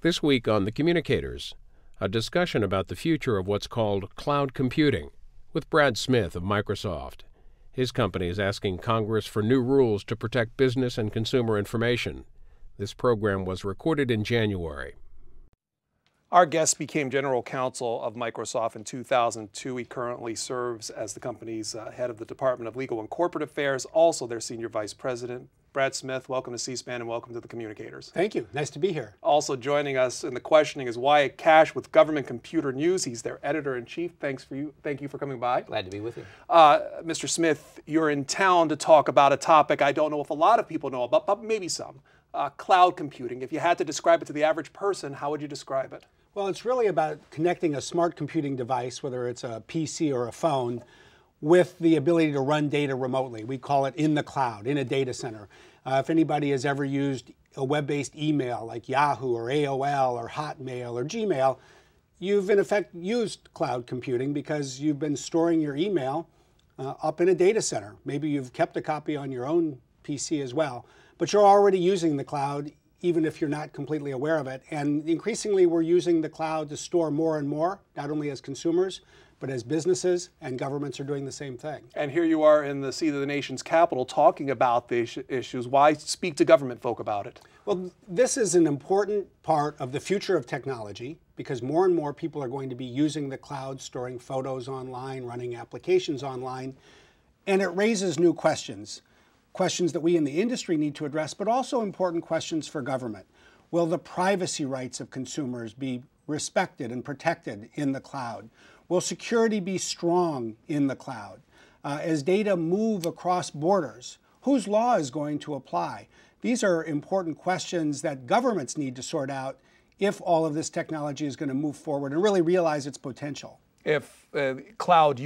This week on the Communicators, a discussion about the future of what's called cloud computing with Brad Smith of Microsoft. His company is asking Congress for new rules to protect business and consumer information. This program was recorded in January. Our guest became general counsel of Microsoft in 2002. He currently serves as the company's head of the Department of Legal and Corporate Affairs, also their senior vice president. Brad Smith, welcome to C-SPAN and welcome to the Communicators. Thank you. Nice to be here. Also joining us in the questioning is Wyatt Cash with Government Computer News. He's their editor-in-chief. Thank you for coming by. Glad to be with you. Mr. Smith, you're in town to talk about a topic I don't know if a lot of people know about, but maybe some. Cloud computing. If you had to describe it to the average person, how would you describe it? Well, it's really about connecting a smart computing device, whether it's a PC or a phone, with the ability to run data remotely. We call it in the cloud, in a data center. If anybody has ever used a web-based email like Yahoo or AOL or Hotmail or Gmail, you've in effect used cloud computing because you've been storing your email up in a data center. Maybe you've kept a copy on your own PC as well, but you're already using the cloud even if you're not completely aware of it. And increasingly, we're using the cloud to store more and more, not only as consumers, but as businesses, and governments are doing the same thing. And here you are in the seat of the nation's capital talking about these issues. Why speak to government folk about it? Well, this is an important part of the future of technology because more and more people are going to be using the cloud, storing photos online, running applications online, and it raises new questions. Questions that we in the industry need to address, but also important questions for government. Will the privacy rights of consumers be respected and protected in the cloud? Will security be strong in the cloud? As data move across borders, whose law is going to apply? These are important questions that governments need to sort out if all of this technology is going to move forward and really realize its potential. If cloud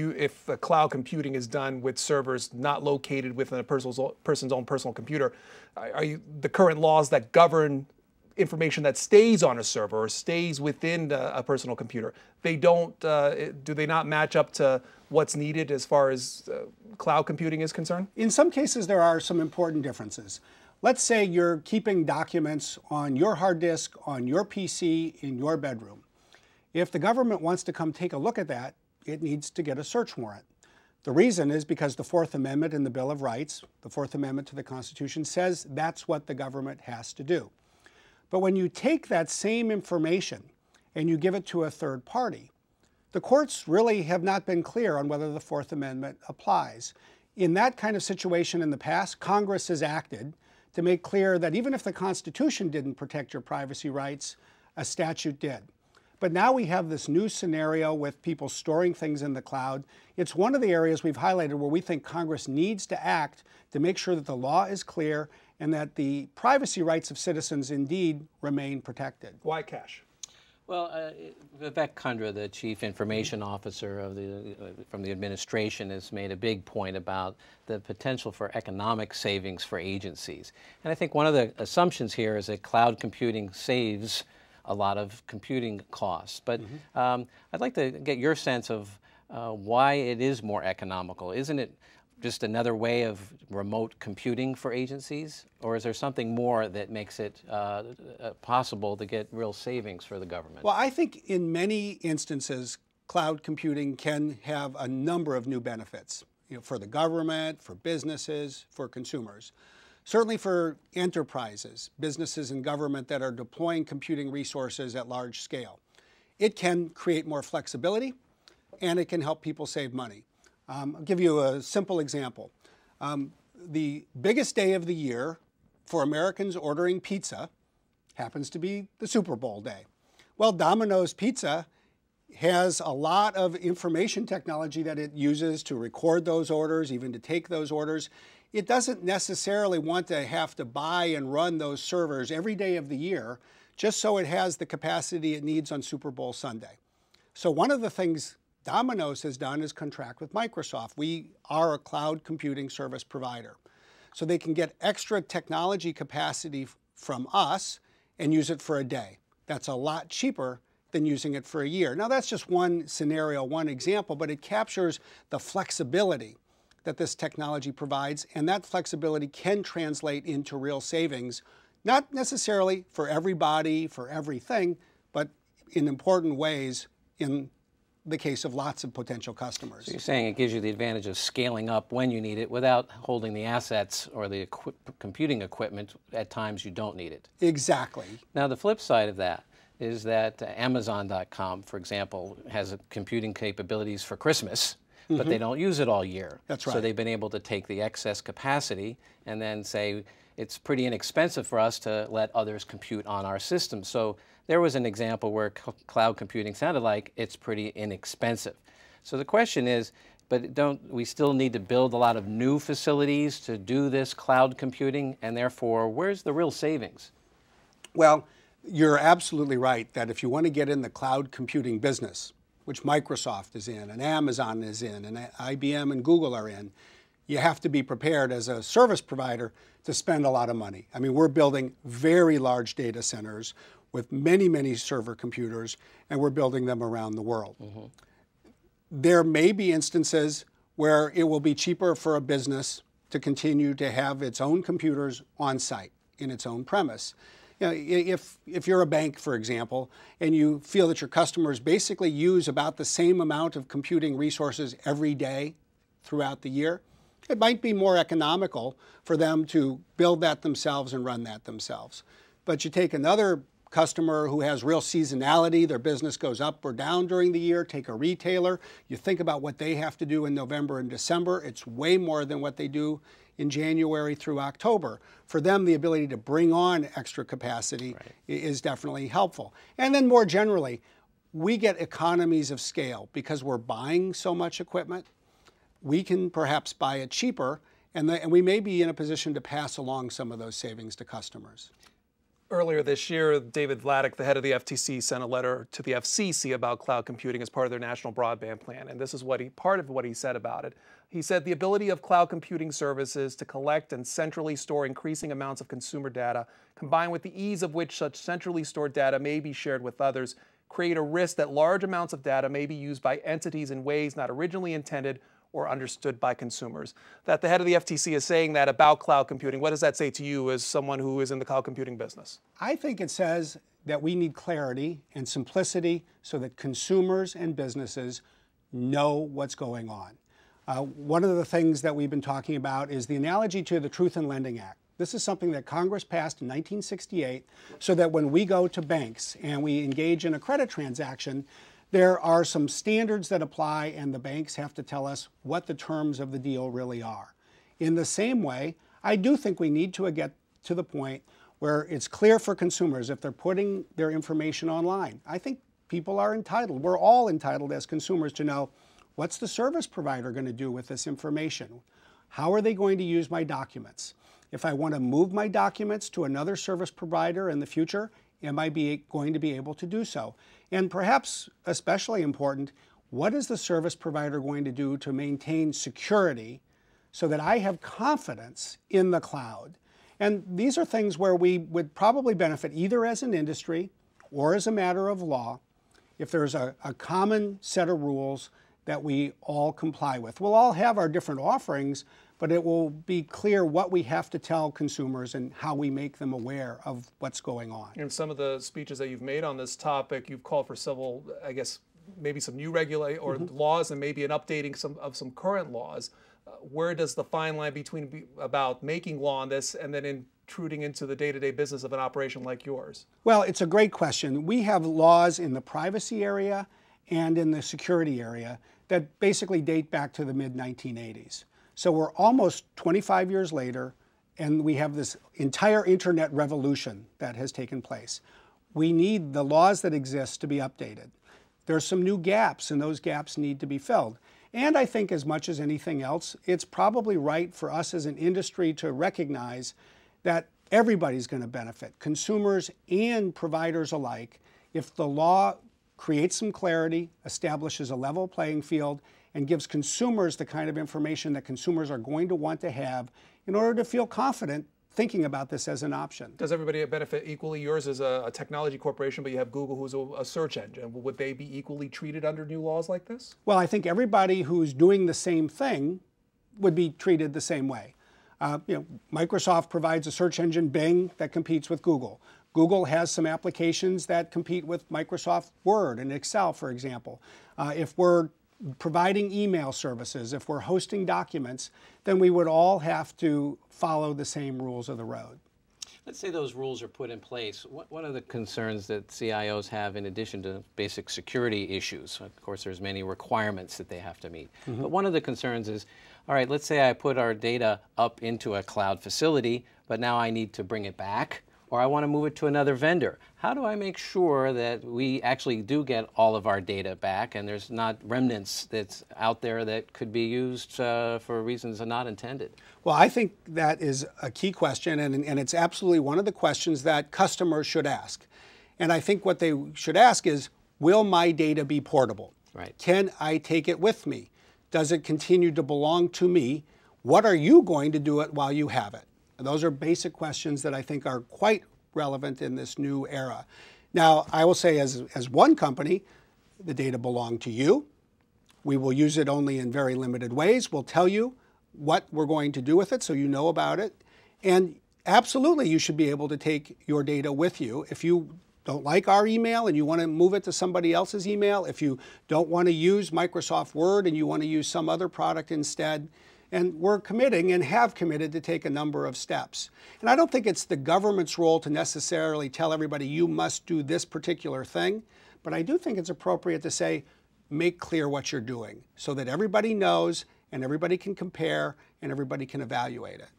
computing is done with servers not located within a person's own personal computer, the current laws that govern information that stays on a server or stays within a personal computer, do they not match up to what's needed as far as cloud computing is concerned? In some cases, there are some important differences. Let's say you're keeping documents on your hard disk, on your PC, in your bedroom. If the government wants to come take a look at that, it needs to get a search warrant. The reason is because the Fourth Amendment in the Bill of Rights, the Fourth Amendment to the Constitution, says that's what the government has to do. But when you take that same information and you give it to a third party, the courts really have not been clear on whether the Fourth Amendment applies. In that kind of situation in the past, Congress has acted to make clear that even if the Constitution didn't protect your privacy rights, a statute did. But now we have this new scenario with people storing things in the cloud. It's one of the areas we've highlighted where we think Congress needs to act to make sure that the law is clear and that the privacy rights of citizens indeed remain protected. Why Cash? Well, Vivek Kundra, the Chief Information Officer from the administration, has made a big point about the potential for economic savings for agencies. And I think one of the assumptions here is that cloud computing saves a lot of computing costs. But I'd like to get your sense of why it is more economical. Isn't it just another way of remote computing for agencies? Or is there something more that makes it possible to get real savings for the government? Well, I think in many instances, cloud computing can have a number of new benefits, for the government, for businesses, for consumers. Certainly for enterprises, businesses and government that are deploying computing resources at large scale. It can create more flexibility and it can help people save money. I'll give you a simple example. The biggest day of the year for Americans ordering pizza happens to be the Super Bowl day. Well, Domino's Pizza has a lot of information technology that it uses to record those orders, even to take those orders. It doesn't necessarily want to have to buy and run those servers every day of the year just so it has the capacity it needs on Super Bowl Sunday. So one of the things Domino's has done is contract with Microsoft. We are a cloud computing service provider. So they can get extra technology capacity from us and use it for a day. That's a lot cheaper than using it for a year. Now that's just one scenario, one example, but it captures the flexibility that this technology provides, and that flexibility can translate into real savings Not necessarily for everybody, for everything, but in important ways in the case of lots of potential customers. So you're saying it gives you the advantage of scaling up when you need it without holding the assets or the computing equipment at times you don't need it. Exactly. Now the flip side of that is that Amazon.com, for example, has computing capabilities for Christmas, but they don't use it all year. That's right. So they've been able to take the excess capacity and then say, it's pretty inexpensive for us to let others compute on our system. So there was an example where cloud computing sounded like it's pretty inexpensive. So the question is, but don't we still need to build a lot of new facilities to do this cloud computing? And therefore, where's the real savings? Well, you're absolutely right that if you want to get in the cloud computing business, which Microsoft is in, and Amazon is in, and IBM and Google are in, you have to be prepared as a service provider to spend a lot of money. I mean, we're building very large data centers with many, many server computers, and we're building them around the world. There may be instances where it will be cheaper for a business to continue to have its own computers on site in its own premise. You know, if you're a bank, for example, and you feel that your customers basically use about the same amount of computing resources every day throughout the year, it might be more economical for them to build that themselves and run that themselves. But you take another customer who has real seasonality, their business goes up or down during the year, take a retailer, you think about what they have to do in November and December, it's way more than what they do in January through October. For them, the ability to bring on extra capacity is definitely helpful. And then more generally, we get economies of scale because we're buying so much equipment. We can perhaps buy it cheaper, and we may be in a position to pass along some of those savings to customers. Earlier this year, David Vladeck, the head of the FTC, sent a letter to the FCC about cloud computing as part of their national broadband plan. And this is part of what he said about it. He said the ability of cloud computing services to collect and centrally store increasing amounts of consumer data, combined with the ease of which such centrally stored data may be shared with others, create a risk that large amounts of data may be used by entities in ways not originally intended or understood by consumers. That the head of the FTC is saying that about cloud computing, what does that say to you as someone who is in the cloud computing business? I think it says that we need clarity and simplicity so that consumers and businesses know what's going on. One of the things that we've been talking about is the analogy to the Truth in Lending Act. This is something that Congress passed in 1968 so that when we go to banks and we engage in a credit transaction, there are some standards that apply and the banks have to tell us what the terms of the deal really are. In the same way, I do think we need to get to the point where it's clear for consumers if they're putting their information online. I think people are entitled, we're all entitled as consumers to know what's the service provider going to do with this information? How are they going to use my documents? If I want to move my documents to another service provider in the future, am I going to be able to do so? And perhaps especially important, what is the service provider going to do to maintain security so that I have confidence in the cloud? And these are things where we would probably benefit either as an industry or as a matter of law if there's a common set of rules that we all comply with. We'll all have our different offerings, but it will be clear what we have to tell consumers and how we make them aware of what's going on. In some of the speeches that you've made on this topic, you've called for several, I guess, maybe some new laws and maybe an updating of some current laws. Where does the fine line between about making law on this and then intruding into the day-to-day business of an operation like yours? Well, it's a great question. We have laws in the privacy area and in the security area that basically date back to the mid-1980s. So we're almost 25 years later, and we have this entire internet revolution that has taken place. We need the laws that exist to be updated. There's some new gaps, and those gaps need to be filled. And I think as much as anything else, it's probably right for us as an industry to recognize that everybody's going to benefit, consumers and providers alike, if the law creates some clarity, establishes a level playing field, and gives consumers the kind of information that consumers are going to want to have in order to feel confident thinking about this as an option. Does everybody benefit equally? Yours is a technology corporation, but you have Google, who's a search engine. Would they be equally treated under new laws like this? Well, I think everybody who's doing the same thing would be treated the same way. Microsoft provides a search engine, Bing, that competes with Google. Google has some applications that compete with Microsoft Word and Excel, for example. If we're providing email services, if we're hosting documents, then we would all have to follow the same rules of the road. Let's say those rules are put in place. What are the concerns that CIOs have in addition to basic security issues? Of course, there's many requirements that they have to meet. But one of the concerns is, all right, let's say I put our data up into a cloud facility, but now I need to bring it back, or I want to move it to another vendor. How do I make sure that we actually do get all of our data back and there's not remnants that's out there that could be used for reasons not intended? Well, I think that is a key question, and it's absolutely one of the questions that customers should ask. And I think what they should ask is, will my data be portable? Right. Can I take it with me? Does it continue to belong to me? What are you going to do it while you have it? And those are basic questions that I think are quite relevant in this new era. Now, I will say as one company, the data belong to you. We will use it only in very limited ways. We'll tell you what we're going to do with it so you know about it. And absolutely, you should be able to take your data with you. If you don't like our email and you want to move it to somebody else's email, if you don't want to use Microsoft Word and you want to use some other product instead, and we're committing and have committed to take a number of steps. And I don't think it's the government's role to necessarily tell everybody you must do this particular thing, but I do think it's appropriate to say, make clear what you're doing so that everybody knows and everybody can compare and everybody can evaluate it.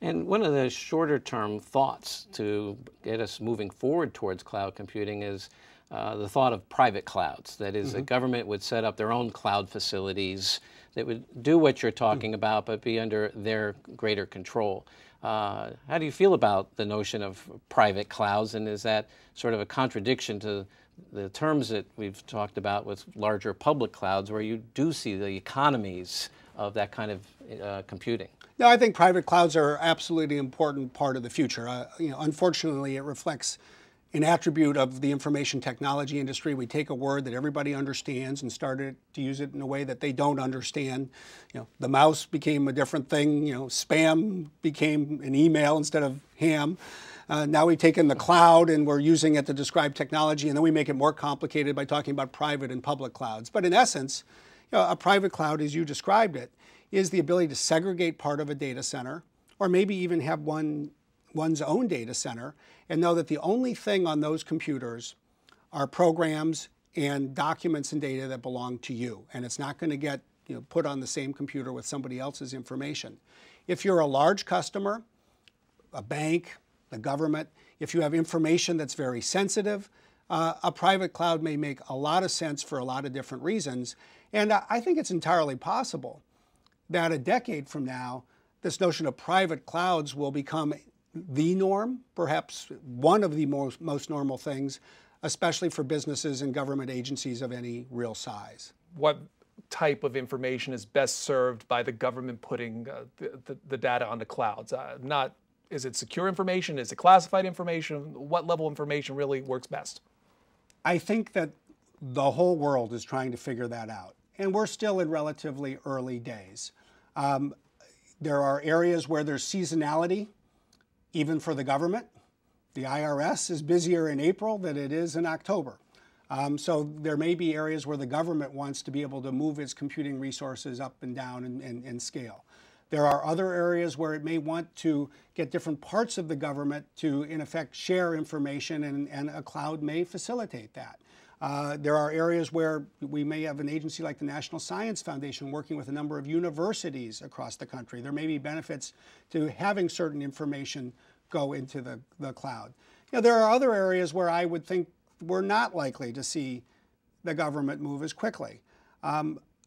And one of the shorter term thoughts to get us moving forward towards cloud computing is the thought of private clouds. That is, the government would set up their own cloud facilities that would do what you're talking about, but be under their greater control. How do you feel about the notion of private clouds, and is that sort of a contradiction to the terms that we've talked about with larger public clouds, where you do see the economies of that kind of computing? No, I think private clouds are absolutely an important part of the future. Unfortunately, it reflects an attribute of the information technology industry. We take a word that everybody understands and started to use it in a way that they don't understand. The mouse became a different thing. Spam became an email instead of ham. Now we've taken the cloud and we're using it to describe technology, and then we make it more complicated by talking about private and public clouds. But in essence, a private cloud, as you described it, is the ability to segregate part of a data center, or maybe even have one's own data center, and know that the only thing on those computers are programs and documents and data that belong to you. And it's not going to get put on the same computer with somebody else's information. If you're a large customer, a bank, the government, if you have information that's very sensitive, a private cloud may make a lot of sense for a lot of different reasons. And I think it's entirely possible that a decade from now, this notion of private clouds will become the norm, perhaps one of the most normal things, especially for businesses and government agencies of any real size. What type of information is best served by the government putting the data onto clouds? Is it secure information? Is it classified information? What level of information really works best? I think that the whole world is trying to figure that out. And we're still in relatively early days. There are areas where there's seasonality, even for the government. The IRS is busier in April than it is in October. So there may be areas where the government wants to be able to move its computing resources up and down and scale. There are other areas where it may want to get different parts of the government to, in effect, share information, and a cloud may facilitate that. There are areas where we may have an agency like the National Science Foundation working with a number of universities across the country. There may be benefits to having certain information go into the cloud. There are other areas where I would think we're not likely to see the government move as quickly.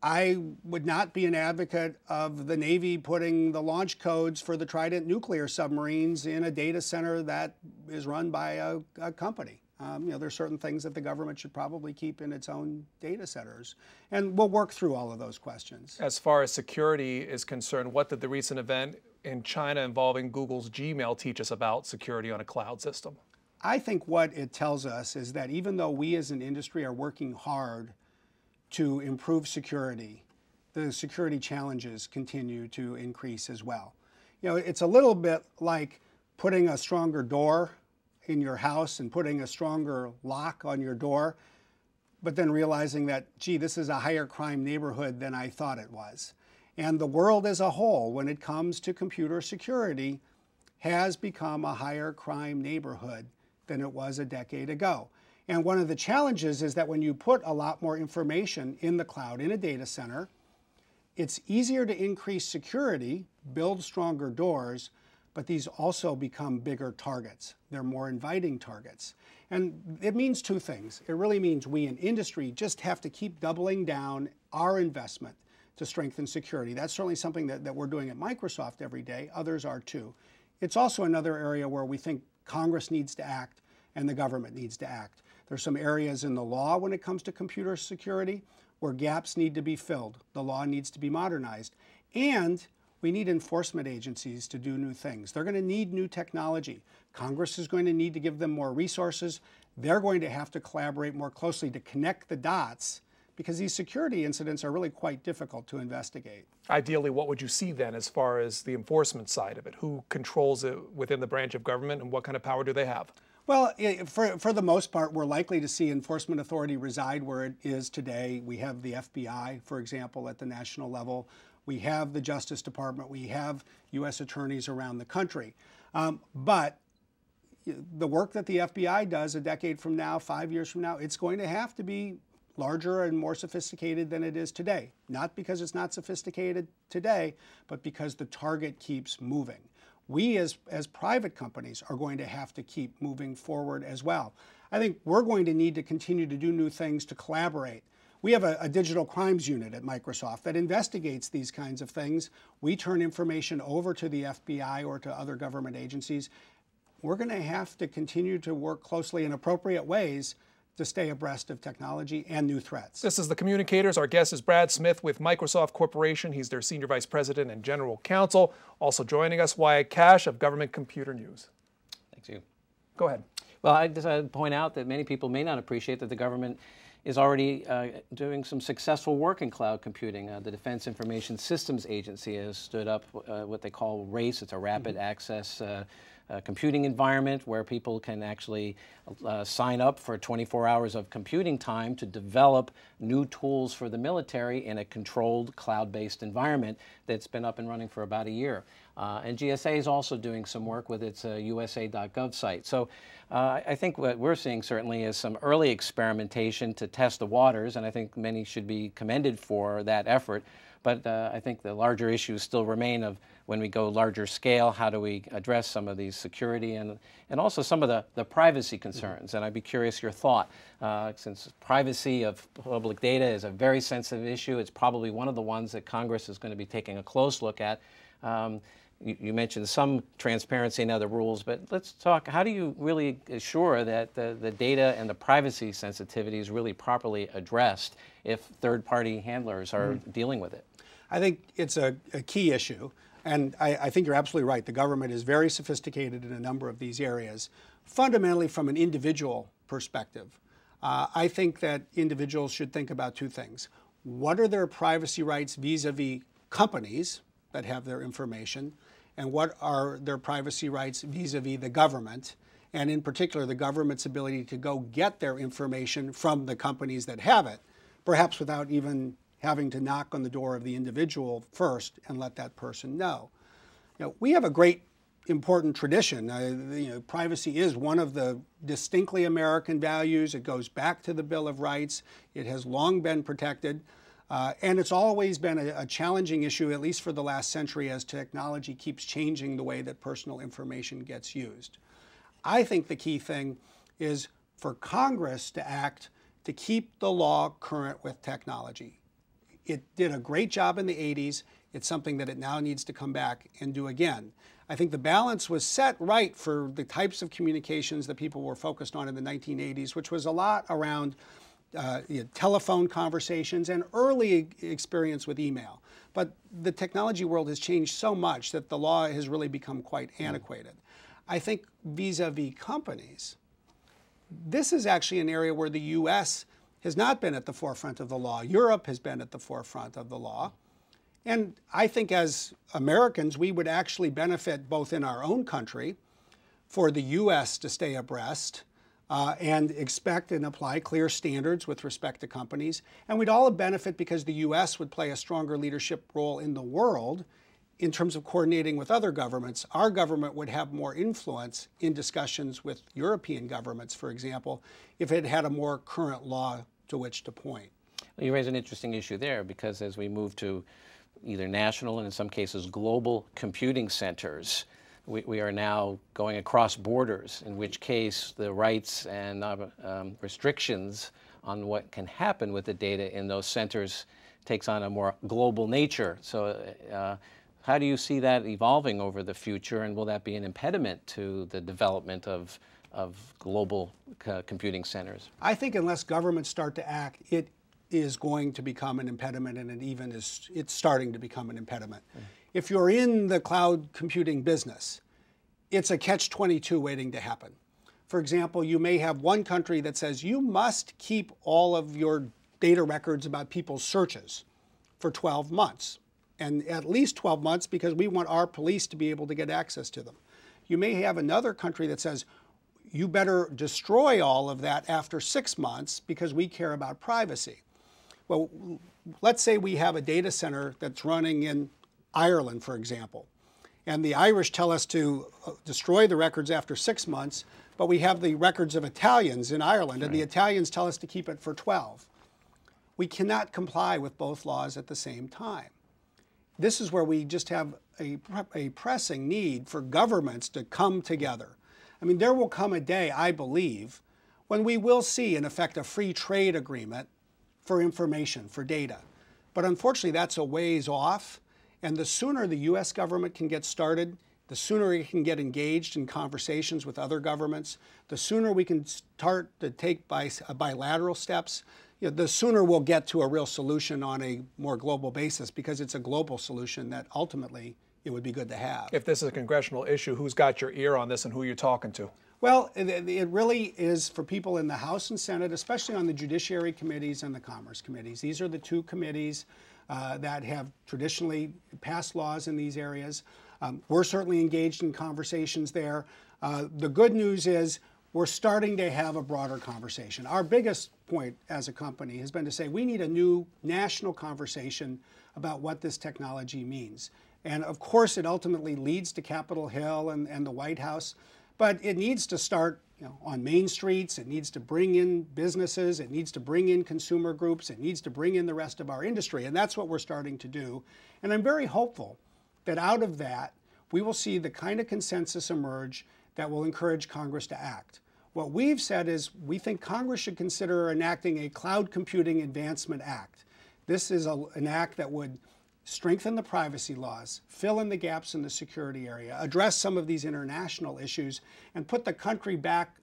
I would not be an advocate of the Navy putting the launch codes for the Trident nuclear submarines in a data center that is run by a company. There are certain things that the government should probably keep in its own data centers. And we'll work through all of those questions. As far as security is concerned, what did the recent event in China involving Google's Gmail teach us about security on a cloud system? I think what it tells us is that even though we as an industry are working hard to improve security, the security challenges continue to increase as well. it's a little bit like putting a stronger door in your house and putting a stronger lock on your door, but then realizing that, gee, this is a higher crime neighborhood than I thought it was. And the world as a whole, when it comes to computer security, has become a higher crime neighborhood than it was a decade ago. And one of the challenges is that when you put a lot more information in the cloud, in a data center, it's easier to increase security, build stronger doors, but these also become bigger targets. They're more inviting targets. And it means two things. It really means we in industry just have to keep doubling down our investment to strengthen security. That's certainly something that we're doing at Microsoft every day. Others are too. It's also another area where we think Congress needs to act and the government needs to act. There's some areas in the law when it comes to computer security where gaps need to be filled. The law needs to be modernized. And we need enforcement agencies to do new things. They're going to need new technology. Congress is going to need to give them more resources. They're going to have to collaborate more closely to connect the dots because these security incidents are really quite difficult to investigate. Ideally, what would you see then as far as the enforcement side of it? Who controls it within the branch of government and what kind of power do they have? Well, for the most part, we're likely to see enforcement authority reside where it is today. We have the FBI, for example, at the national level. We have the Justice Department. We have U.S. attorneys around the country. But the work that the FBI does a decade from now, 5 years from now, it's going to have to be larger and more sophisticated than it is today. Not because it's not sophisticated today, but because the target keeps moving. We as private companies are going to have to keep moving forward as well. I think we're going to need to continue to do new things to collaborate. We have a digital crimes unit at Microsoft that investigates these kinds of things. We turn information over to the FBI or to other government agencies. We're going to have to continue to work closely in appropriate ways to stay abreast of technology and new threats. This is the Communicators. Our guest is Brad Smith with Microsoft Corporation. He's their Senior Vice President and General Counsel. Also joining us, Wyatt Cash of Government Computer News. Thank you. Go ahead. Well, I just point out that many people may not appreciate that the government is already doing some successful work in cloud computing. The Defense Information Systems Agency has stood up what they call RACE. It's a rapid access computing environment where people can actually sign up for 24 hours of computing time to develop new tools for the military in a controlled cloud-based environment that's been up and running for about a year. And GSA is also doing some work with its USA.gov site. So I think what we're seeing certainly is some early experimentation to test the waters, and I think many should be commended for that effort. But I think the larger issues still remain of when we go larger scale, how do we address some of these security and also some of the privacy concerns. And I'd be curious your thought, since privacy of public data is a very sensitive issue. It's probably one of the ones that Congress is going to be taking a close look at. You mentioned some transparency in other rules, but let's talk, how do you really assure that the data and the privacy sensitivity is really properly addressed if third-party handlers are dealing with it? I think it's a key issue, and I think you're absolutely right. The government is very sophisticated in a number of these areas, fundamentally from an individual perspective. I think that individuals should think about two things. What are their privacy rights vis-a-vis companies that have their information, and what are their privacy rights vis-a-vis the government, and in particular the government's ability to go get their information from the companies that have it, perhaps without even having to knock on the door of the individual first and let that person know. We have a great important tradition. Privacy is one of the distinctly American values. It goes back to the Bill of Rights. It has long been protected. And it's always been a challenging issue, at least for the last century, as technology keeps changing the way that personal information gets used. I think the key thing is for Congress to act to keep the law current with technology. It did a great job in the 80s. It's something that it now needs to come back and do again. I think the balance was set right for the types of communications that people were focused on in the 1980s, which was a lot around telephone conversations and early experience with email. But the technology world has changed so much that the law has really become quite antiquated. I think vis-a-vis companies, this is actually an area where the U.S. has not been at the forefront of the law. Europe has been at the forefront of the law. And I think as Americans, we would actually benefit both in our own country for the U.S. to stay abreast and expect and apply clear standards with respect to companies. And we'd all benefit because the U.S. would play a stronger leadership role in the world in terms of coordinating with other governments. Our government would have more influence in discussions with European governments, for example, if it had a more current law to which to point. Well, you raise an interesting issue there, because as we move to either national and in some cases global computing centers, we are now going across borders, in which case the rights and restrictions on what can happen with the data in those centers takes on a more global nature. So how do you see that evolving over the future, and will that be an impediment to the development of global computing centers? I think unless governments start to act, it is going to become an impediment, and it's starting to become an impediment. If you're in the cloud computing business, it's a catch-22 waiting to happen. For example, you may have one country that says you must keep all of your data records about people's searches for 12 months, and at least 12 months because we want our police to be able to get access to them. You may have another country that says you better destroy all of that after 6 months because we care about privacy. Well, let's say we have a data center that's running in Ireland, for example, and the Irish tell us to destroy the records after 6 months, but we have the records of Italians in Ireland, and the Italians tell us to keep it for 12. We cannot comply with both laws at the same time. This is where we just have a pressing need for governments to come together. I mean, there will come a day, I believe, when we will see, in effect, a free trade agreement for information, for data. But unfortunately, that's a ways off. And the sooner the U.S. government can get started, the sooner it can get engaged in conversations with other governments, the sooner we can start to take bilateral steps, the sooner we'll get to a real solution on a more global basis, because it's a global solution that ultimately it would be good to have. If this is a congressional issue, who's got your ear on this and who you're talking to? Well, it really is for people in the House and Senate, especially on the Judiciary Committees and the Commerce Committees. These are the two committees that have traditionally passed laws in these areas. We're certainly engaged in conversations there. The good news is we're starting to have a broader conversation. Our biggest point as a company has been to say we need a new national conversation about what this technology means. And of course, it ultimately leads to Capitol Hill and the White House. But it needs to start on main streets. It needs to bring in businesses. It needs to bring in consumer groups. It needs to bring in the rest of our industry. And that's what we're starting to do. And I'm very hopeful that out of that, we will see the kind of consensus emerge that will encourage Congress to act. What we've said is we think Congress should consider enacting a Cloud Computing Advancement Act. This is an act that would strengthen the privacy laws, fill in the gaps in the security area, address some of these international issues, and put the country back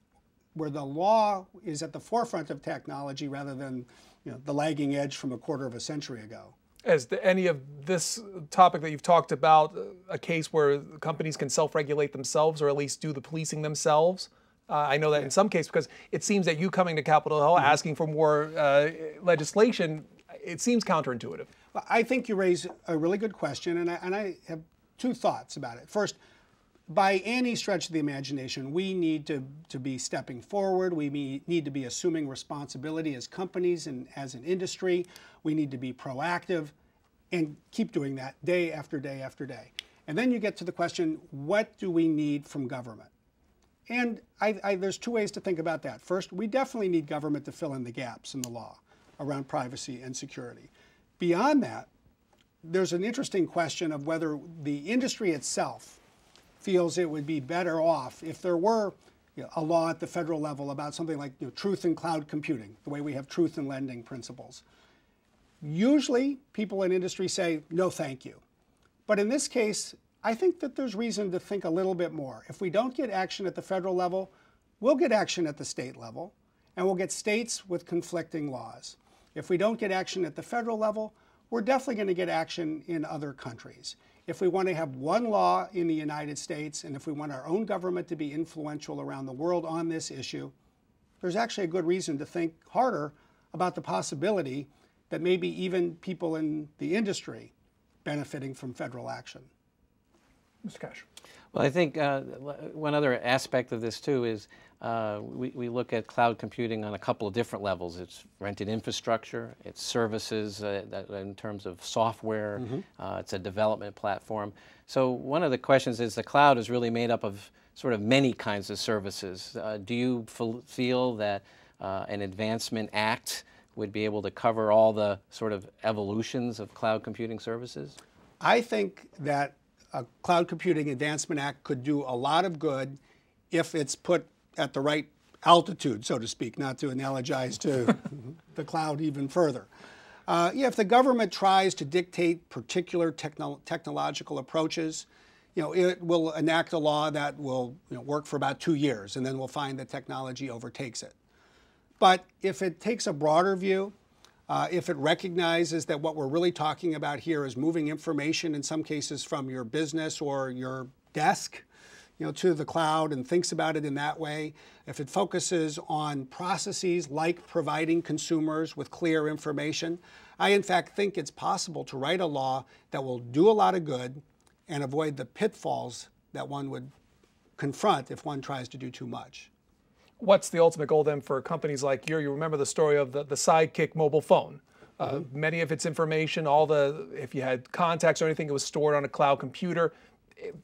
where the law is at the forefront of technology rather than the lagging edge from a quarter of a century ago. Is any of this topic that you've talked about a case where companies can self-regulate themselves, or at least do the policing themselves? I know that in some cases, because it seems that you coming to Capitol Hill asking for more legislation, it seems counterintuitive. Well, I think you raise a really good question, and I have two thoughts about it. First, by any stretch of the imagination, we need to be stepping forward. We need to be assuming responsibility as companies and as an industry. We need to be proactive and keep doing that day after day after day. And then you get to the question, what do we need from government? And there's two ways to think about that. First, we definitely need government to fill in the gaps in the law around privacy and security. Beyond that, there's an interesting question of whether the industry itself feels it would be better off if there were a law at the federal level about something like truth in cloud computing, the way we have truth in lending principles. Usually, people in industry say, no, thank you. But in this case, I think that there's reason to think a little bit more. If we don't get action at the federal level, we'll get action at the state level, and we'll get states with conflicting laws. If we don't get action at the federal level, we're definitely going to get action in other countries. If we want to have one law in the United States, and if we want our own government to be influential around the world on this issue, there's actually a good reason to think harder about the possibility that maybe even people in the industry benefiting from federal action. Mr. Cash. Well, I think one other aspect of this too is we look at cloud computing on a couple of different levels. It's rented infrastructure, it's services in terms of software, it's a development platform. So one of the questions is the cloud is really made up of sort of many kinds of services. Do you feel that an Advancement Act would be able to cover all the sort of evolutions of cloud computing services? I think that a Cloud Computing Advancement Act could do a lot of good if it's put at the right altitude, so to speak, not to analogize to the cloud even further. Yeah, if the government tries to dictate particular technological approaches, it will enact a law that will work for about 2 years, and then we'll find that technology overtakes it. But if it takes a broader view, if it recognizes that what we're really talking about here is moving information, in some cases from your business or your desk, to the cloud, and thinks about it in that way, if it focuses on processes like providing consumers with clear information, I in fact think it's possible to write a law that will do a lot of good and avoid the pitfalls that one would confront if one tries to do too much. What's the ultimate goal then for companies like you remember the story of the Sidekick mobile phone. Many of its information, if you had contacts or anything, it was stored on a cloud computer.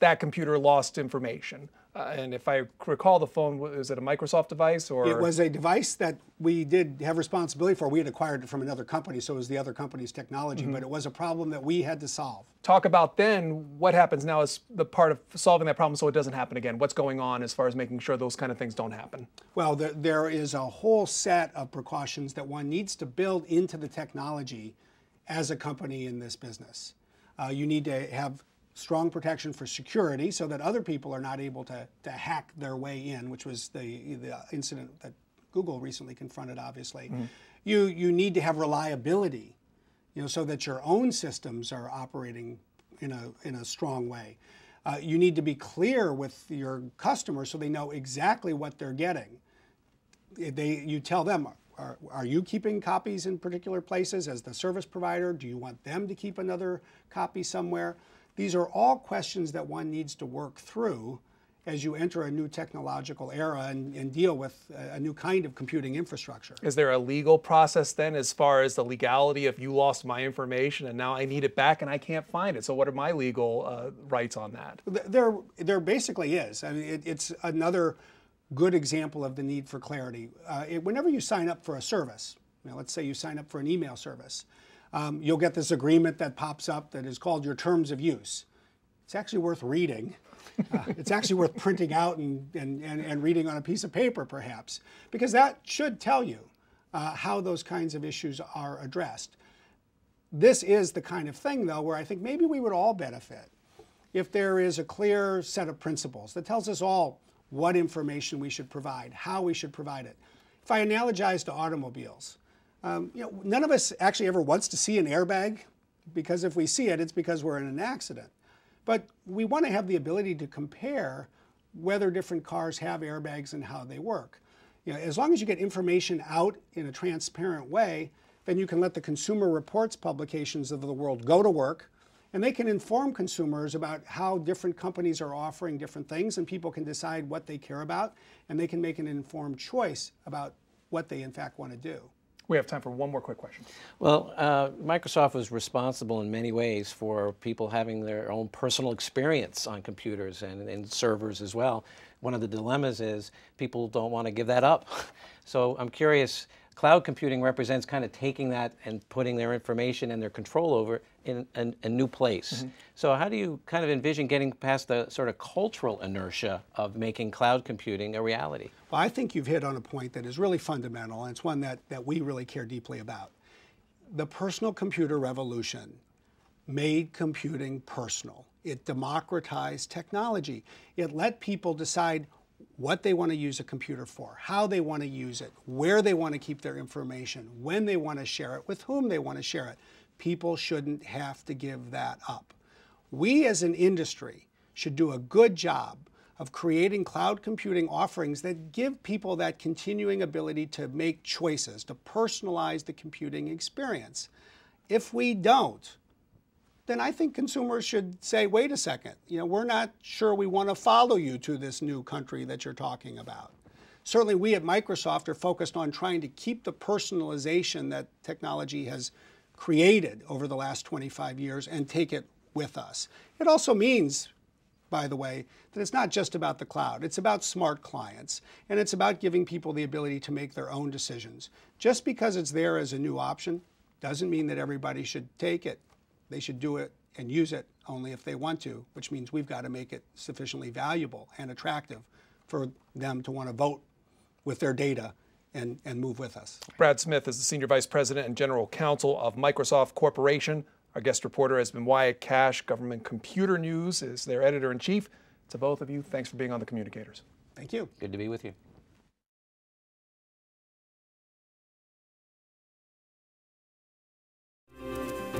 That computer lost information. And if I recall, the phone, was it a Microsoft device? Or it was a device that we did have responsibility for. We had acquired it from another company, so it was the other company's technology, but it was a problem that we had to solve. Talk about then what happens now as the part of solving that problem so it doesn't happen again. What's going on as far as making sure those kind of things don't happen? Well, there is a whole set of precautions that one needs to build into the technology as a company in this business. You need to have strong protection for security so that other people are not able to hack their way in, which was the incident that Google recently confronted, obviously. You need to have reliability, so that your own systems are operating in a strong way. You need to be clear with your customers so they know exactly what they're getting. You tell them, are you keeping copies in particular places as the service provider? Do you want them to keep another copy somewhere? These are all questions that one needs to work through as you enter a new technological era and deal with a new kind of computing infrastructure. Is there a legal process then as far as the legality if you lost my information and now I need it back and I can't find it? So what are my legal rights on that? There basically is. I mean, it's another good example of the need for clarity. Whenever you sign up for a service, let's say you sign up for an email service, you'll get this agreement that pops up that is called your terms of use. It's actually worth reading. It's actually worth printing out and reading on a piece of paper, perhaps, because that should tell you how those kinds of issues are addressed. This is the kind of thing, though, where I think maybe we would all benefit if there is a clear set of principles that tells us all what information we should provide, how we should provide it. If I analogize to automobiles, none of us actually ever wants to see an airbag, because if we see it, it's because we're in an accident. But we want to have the ability to compare whether different cars have airbags and how they work. As long as you get information out in a transparent way, then you can let the consumer reports publications of the world go to work, and they can inform consumers about how different companies are offering different things, and people can decide what they care about, and they can make an informed choice about what they in fact want to do. We have time for one more quick question. Well, Microsoft was responsible in many ways for people having their own personal experience on computers and servers as well. One of the dilemmas is people don't want to give that up. So I'm curious, cloud computing represents kind of taking that and putting their information and their control over in a new place. So how do you kind of envision getting past the sort of cultural inertia of making cloud computing a reality? Well, I think you've hit on a point that is really fundamental, and it's one that we really care deeply about. The personal computer revolution made computing personal. It democratized technology. It let people decide what they want to use a computer for, how they want to use it, where they want to keep their information, when they want to share it, with whom they want to share it. People shouldn't have to give that up. We as an industry should do a good job of creating cloud computing offerings that give people that continuing ability to make choices, to personalize the computing experience. If we don't, then I think consumers should say, wait a second, we're not sure we want to follow you to this new country that you're talking about. Certainly we at Microsoft are focused on trying to keep the personalization that technology has created over the last 25 years and take it with us. It also means, by the way, that it's not just about the cloud. It's about smart clients, and it's about giving people the ability to make their own decisions. Just because it's there as a new option doesn't mean that everybody should take it. They should do it and use it only if they want to, which means we've got to make it sufficiently valuable and attractive for them to want to vote with their data and move with us. Brad Smith is the Senior Vice President and General Counsel of Microsoft Corporation. Our guest reporter has been Wyatt Cash. Government Computer News is their Editor-in-Chief. To both of you, thanks for being on the Communicators. Thank you. Good to be with you.